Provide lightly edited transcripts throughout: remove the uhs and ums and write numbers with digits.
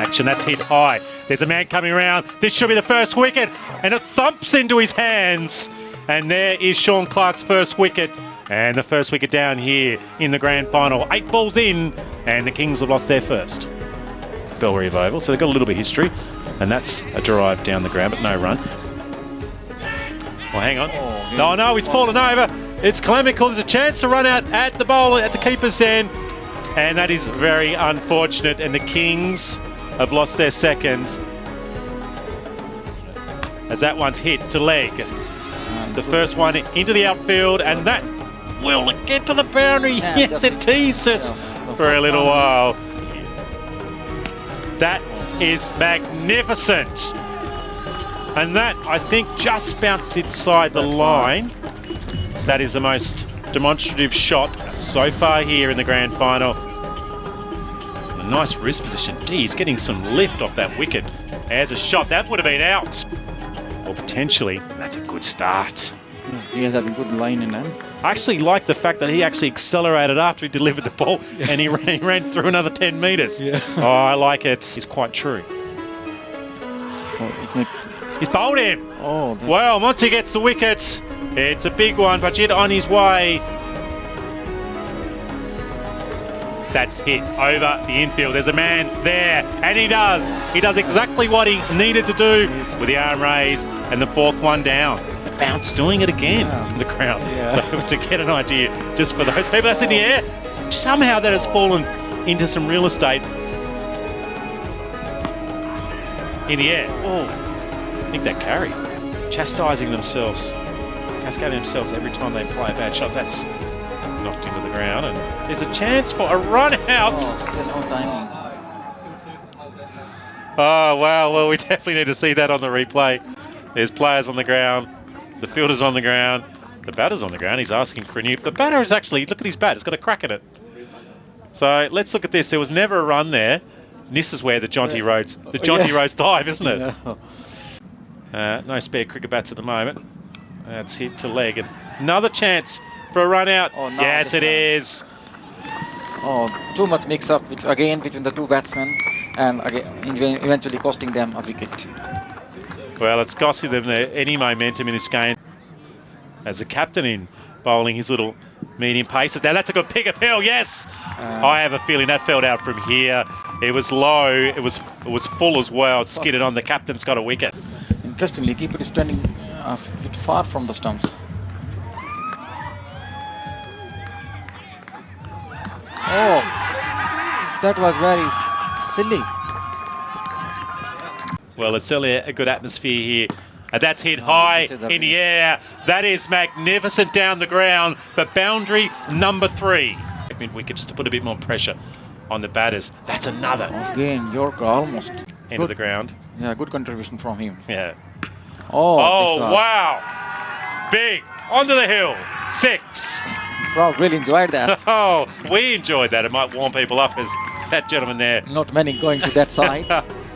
action. That's hit high. There's a man coming around. This should be the first wicket, and it thumps into his hands. And there is Shaun Clarke's first wicket, and the first wicket down here in the grand final. 8 balls in, and the Kings have lost their first. Belrive Oval, so they've got a little bit of history, and that's a drive down the ground, but no run. Well, hang on. Oh, no, he's fallen over. It's Clemical. There's a chance to run out at the bowl, at the keeper's end, and that is very unfortunate, and the Kings have lost their second as that one's hit to leg. The first one into the outfield, and that will get to the boundary. Yes, it teased us for a little while. That is magnificent. And that, I think, just bounced inside the line. That is the most demonstrative shot so far here in the grand final. A nice wrist position. Gee, he's getting some lift off that wicket. There's a shot. That would have been out. Or potentially, that's a good start. He has had a good line in him. I actually like the fact that he actually accelerated after he delivered the ball and he ran through another 10 metres. Yeah. Oh, I like it. It's quite true. He's bowled him. Oh, well, Monty gets the wicket. It's a big one, but yet on his way. That's hit over the infield. There's a man there, and he does. He does exactly what he needed to do with the arm raised and the fourth one down. The bounce doing it again in the ground. So to get an idea, just for those people, that's in the air. Somehow that has fallen into some real estate. In the air. Oh, I think that carried. Chastising themselves, cascading themselves every time they play a bad shot. That's knocked into the ground, and there's a chance for a run out. Still no timing. Oh, wow. Well, we definitely need to see that on the replay. There's players on the ground. The fielder's on the ground. The batter's on the ground. He's asking for a new... The batter is actually... Look at his bat. It's got a crack at it. So let's look at this. There was never a run there. And this is where the Jonty Rhodes dive, isn't it? No spare cricket bats at the moment. That's hit to leg. And another chance for a run out. Oh, no, yes, it is. Oh, too much mix-up again between the two batsmen, and again, eventually costing them a wicket. Well, it's costing them any momentum in this game. As the captain in bowling his little medium paces. Now that's a good pick appeal, yes! I have a feeling that fell out from here. It was low, it was full as well. It skidded on. The captain's got a wicket. Interestingly, keeper is standing a bit far from the stumps. Oh, that was very silly. Well, it's certainly a good atmosphere here. And that's hit high in the air. That is magnificent down the ground for boundary number 3. Mid-wicket just to put a bit more pressure on the batters. That's another. Again, Yorker almost. End of the ground. Yeah, good contribution from him. Yeah. Oh, wow. Big. Onto the hill. 6. Crowd really enjoyed that. Oh, we enjoyed that. It might warm people up as that gentleman there. Not many going to that side.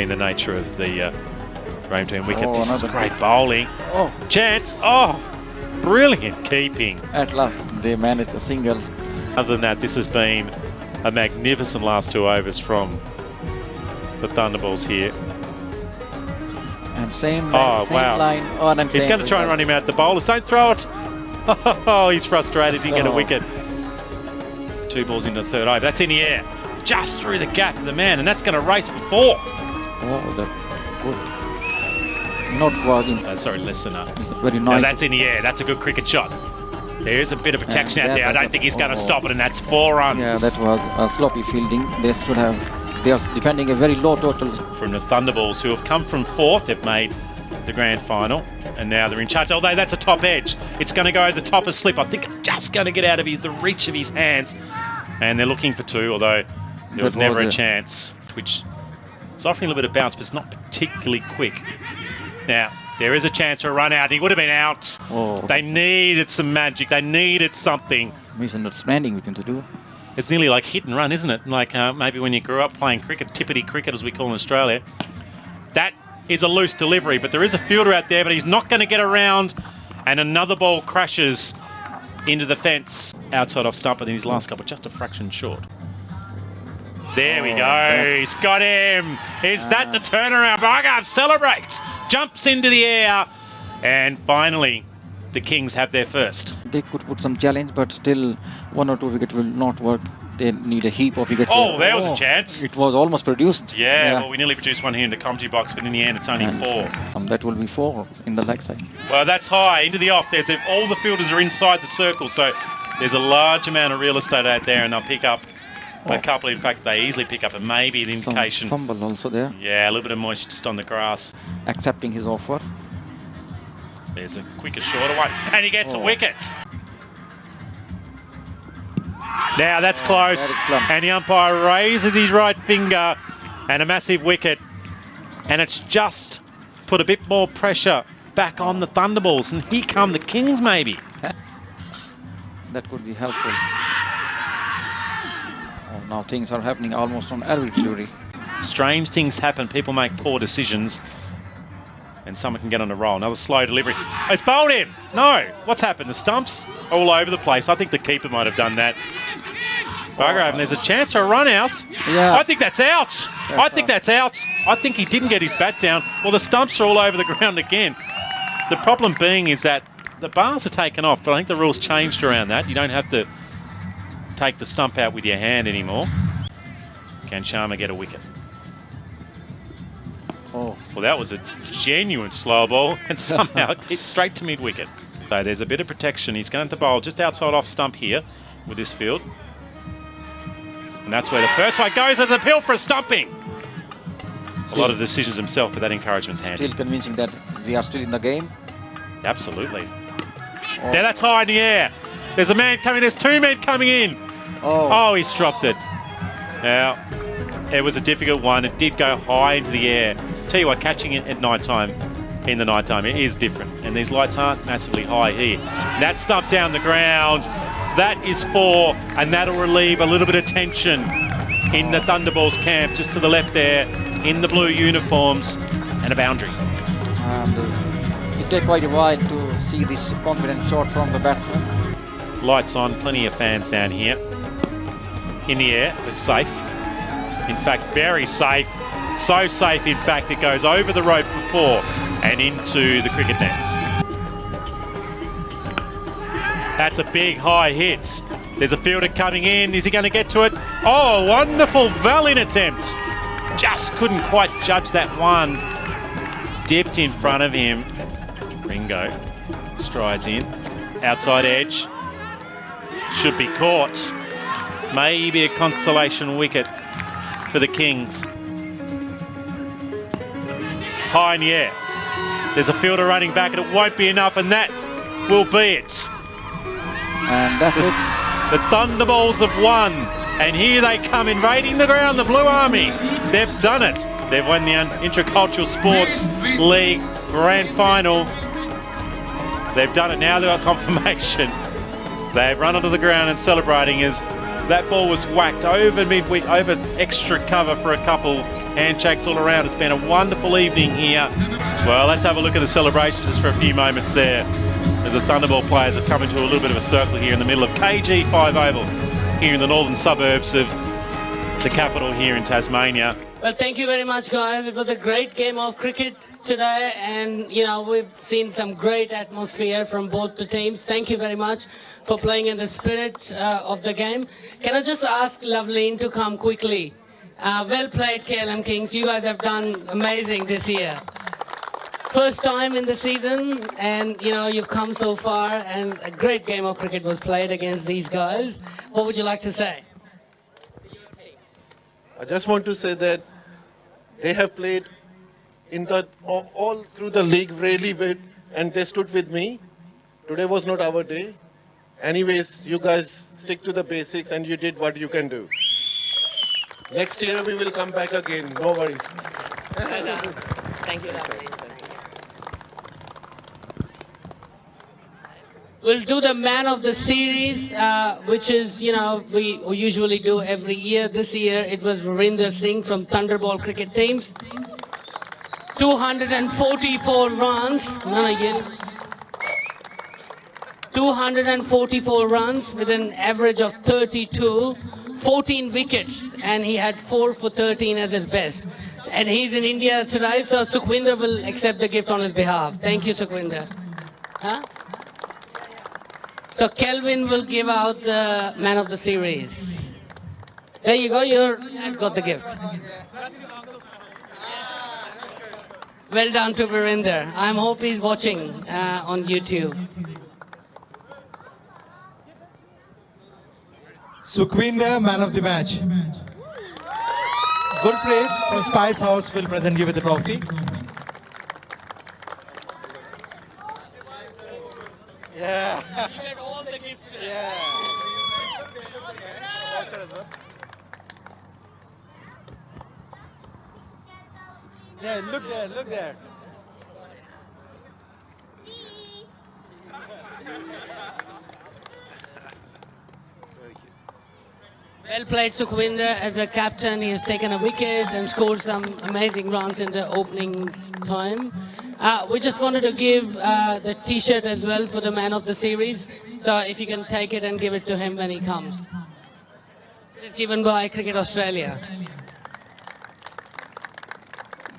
In the nature of the Rome team wicket. Oh, this is great bowling. Oh, chance. Oh, brilliant keeping. At last, they managed a single. Other than that, this has been a magnificent last 2 overs from the Thunderballs here. And same wow. line. Oh, and he's going to try and run him out. The bowlers don't throw it. Oh, he's frustrated. Didn't get a wicket. 2 balls into the 3rd over. That's in the air. Just through the gap of the man, and that's going to race for 4. Oh, that's good. Not quite. Sorry, listener. It's very nice. Now that's in the air. That's a good cricket shot. There is a bit of protection out there. I don't think he's going to stop it, and that's 4 runs. Yeah, that was a sloppy fielding. They should have. They are defending a very low total. From the Thunderballs, who have come from 4th, they've made the grand final, and now they're in charge. Although that's a top edge, it's going to go over the top of slip. I think it's just going to get out of the reach of his hands, and they're looking for 2. Although there was never a chance, which is offering a little bit of bounce, but it's not particularly quick. Now there is a chance for a run out. He would have been out. Oh. They needed some magic. They needed something. Misunderstanding with him to do. It's nearly like hit and run, isn't it? Like maybe when you grew up playing cricket, tippity cricket as we call in Australia. That is a loose delivery, but there is a fielder out there, but he's not going to get around, and another ball crashes into the fence outside off stump, and his last couple just a fraction short. There we go. He's got him. Is that the turnaround? Bhargav celebrates, jumps into the air, and finally, the Kings have their first. They could put some challenge, but still 1 or 2 wickets will not work. They need a heap of wickets. Oh, there was a chance. It was almost produced. Yeah, well, we nearly produced one here in the commentary box, but in the end, it's only 4. That will be 4 in the leg side. Well, that's high. Into the off. All the fielders are inside the circle, so there's a large amount of real estate out there, and they'll pick up a couple. In fact, they easily pick up a maybe an indication. Some fumble also there. Yeah, a little bit of moisture just on the grass. Accepting his offer. There's a quicker, shorter one, and he gets the wickets. Now that's close, and the umpire raises his right finger, and a massive wicket, and it's just put a bit more pressure back on the Thunderballs, and here come the Kings maybe. That could be helpful. Oh, now things are happening almost on every delivery. Strange things happen, people make poor decisions, and someone can get on a roll. Another slow delivery. It's bowled him! No! What's happened? The stumps all over the place. I think the keeper might have done that. Bhargav, and there's a chance for a run out. Yeah. I think that's out. I think that's out. I think he didn't get his bat down. Well, the stumps are all over the ground again. The problem being is that the bars are taken off, but I think the rules changed around that. You don't have to take the stump out with your hand anymore. Can Sharma get a wicket? Oh. Well, that was a genuine slow ball, and somehow hit straight to mid-wicket. So there's a bit of protection. He's going to bowl just outside off stump here with this field. And that's where the first one goes as a appeal for a stumping. A lot of decisions himself, but that encouragement's handy. Still convincing that we are still in the game. Absolutely. Now that's high in the air. There's a man coming, there's 2 men coming in. Oh, he's dropped it. Now, it was a difficult one. It did go high into the air. Tell you what, catching it at night time, in the night time, it is different. And these lights aren't massively high here. That stump down the ground. That is 4, and that'll relieve a little bit of tension in the Thunderballs camp, just to the left there, in the blue uniforms, and a boundary. It takes quite a while to see this confident shot from the batsman. Lights on, plenty of fans down here. In the air, but safe. In fact, very safe. So safe, in fact, it goes over the rope before and into the cricket nets. That's a big high hit. There's a fielder coming in. Is he going to get to it? Oh, wonderful Valiant attempt. Just couldn't quite judge that one. Dipped in front of him. Ringo strides in. Outside edge. Should be caught. Maybe a consolation wicket for the Kings. High in the air. There's a fielder running back, and it won't be enough, and that will be it. And that's it. The Thunderballs have won, and here they come invading the ground, the Blue Army. They've done it. They've won the Intercultural Sports League Grand Final. They've done it now. They've got confirmation. They've run onto the ground and celebrating as that ball was whacked over midweek, over extra cover for a couple. Handshakes all around. It's been a wonderful evening here. Well, let's have a look at the celebrations just for a few moments there, as the Thunderball players have come into a little bit of a circle here in the middle of KG5 Oval, here in the northern suburbs of the capital here in Tasmania. Well, thank you very much, guys. It was a great game of cricket today, and we've seen some great atmosphere from both the teams. Thank you very much for playing in the spirit of the game. Can I just ask Loveleen to come quickly? Well played, KLM Kings. You guys have done amazing this year. First time in the season, and you've come so far, and a great game of cricket was played against these guys. What would you like to say? I just want to say that they have played in all through the league really well, and they stood with me. Today was not our day. Anyways, you guys stick to the basics, and you did what you can do. Next year we will come back again. No worries. Thank you, Loveleen. We'll do the man of the series, which is, we usually do every year. This year it was Virender Singh from Thunderball cricket teams. 244 runs. 244 runs with an average of 32 14 wickets, and he had 4 for 13 as his best. And he's in India today, so Sukhwinder will accept the gift on his behalf. Thank you, Sukhwinder. Huh? So Kelvin will give out the man of the series. There you go, you've got the gift. Well done to Virender. I hope he's watching on YouTube. Sukhwinder, man of the match. Good play from Spice House will present you with the trophy. Yeah. You get all the gifts today. Yeah. Yeah, look there, look there. Well played, Sukhwinder. As a captain, he has taken a wicket and scored some amazing runs in the opening time. We just wanted to give the T-shirt as well for the man of the series. So if you can take it and give it to him when he comes. It's given by Cricket Australia.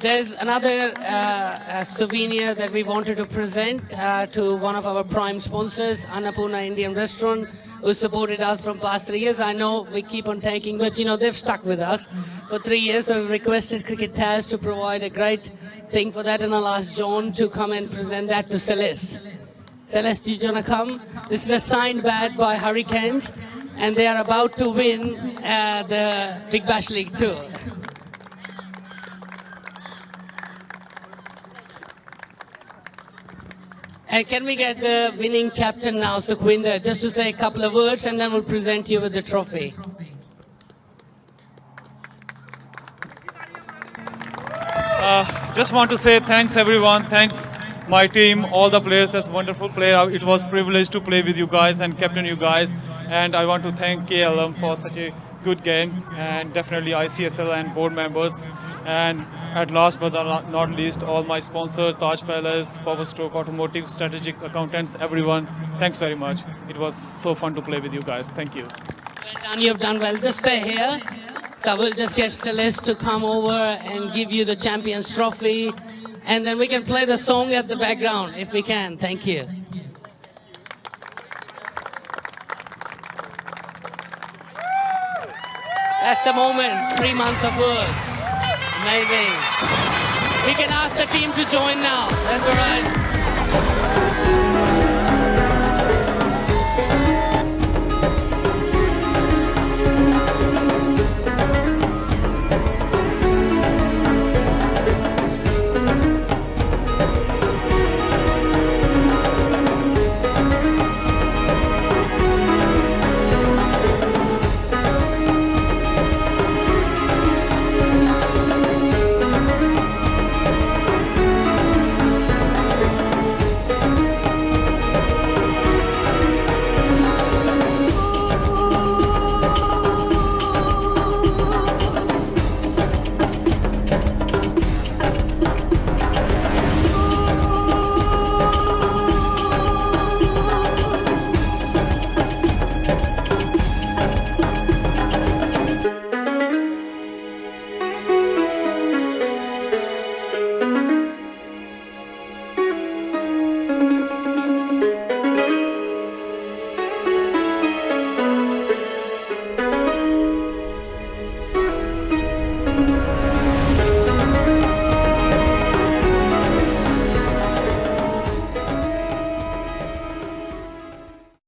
There's another souvenir that we wanted to present to one of our prime sponsors, Annapurna Indian Restaurant, who supported us from past 3 years. I know we keep on taking, but they've stuck with us for 3 years. So we requested Cricket Taz to provide a great thing for that, and I'll ask John to come and present that to Celeste. Celeste, do you want to come? This is a signed bat by Hurricanes, and they are about to win the Big Bash League Tour. And can we get the winning captain now, Sukhwinder, just to say a couple of words, and then we'll present you with the trophy. Just want to say thanks everyone, thanks my team, all the players, that's wonderful play. It was a privilege to play with you guys and captain you guys. And I want to thank KLM for such a good game, and definitely ICSL and board members. And at last but not least, all my sponsors, Taj Palace, Power Stroke Automotive, Strategic Accountants, everyone, thanks very much. It was so fun to play with you guys. Thank you. Well done, you've done well. Just stay here. So we'll just get Celeste to come over and give you the Champions Trophy. And then we can play the song at the background, if we can. Thank you. That's the moment. 3 months of work. Amazing. We can ask the team to join now. That's all right.